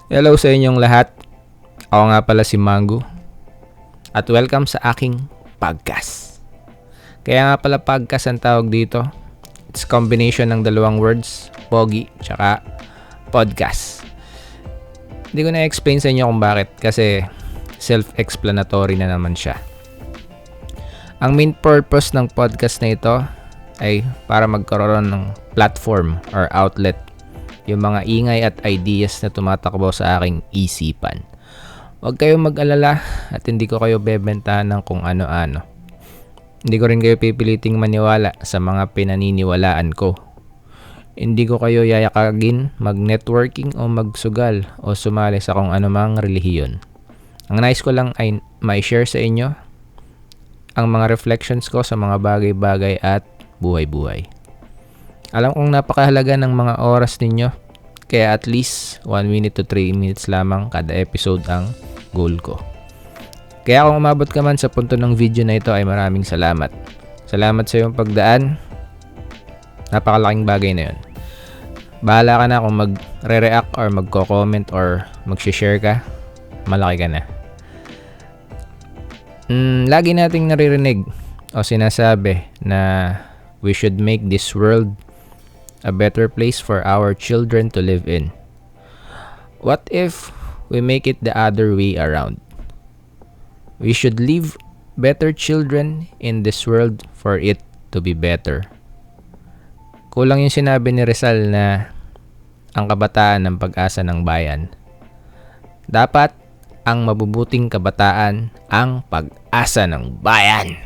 Hello sa inyong lahat. Ako nga pala si Mango. At welcome sa aking podcast. Kaya nga pala podcast ang tawag dito. It's combination ng dalawang words, pogi, tsaka podcast. Hindi ko na-explain sa inyo kung bakit kasi self-explanatory na naman siya. Ang main purpose ng podcast na ito ay para magkaroon ng platform or outlet yung mga ingay at ideas na tumatakbo sa aking isipan. Huwag kayong mag-alala at hindi ko kayo bebentahan ng kung ano-ano. Hindi ko rin kayo pipiliting maniwala sa mga pinaniniwalaan ko. Hindi ko kayo yayakagin mag-networking o magsugal o sumali sa kung anumang relihiyon. Ang nais ko lang ay ma-share sa inyo ang mga reflections ko sa mga bagay-bagay at buhay-buhay. Alam kong napakahalaga ng mga oras ninyo, kaya at least 1 minute to 3 minutes lamang kada episode ang goal ko. Kaya kung umabot ka man sa punto ng video na ito ay maraming salamat. Salamat sa iyong pagdaan. Napakalaking bagay na yun. Bahala ka na kung magre-react or magko-comment or mag-share ka. Malaki ka na. Lagi nating naririnig o sinasabi na we should make this world a better place for our children to live in. What if we make it the other way around? We should leave better children in this world for it to be better. Kulang yung sinabi ni Rizal na ang kabataan ng pag-asa ng bayan. Dapat ang mabubuting kabataan ang pag-asa ng bayan.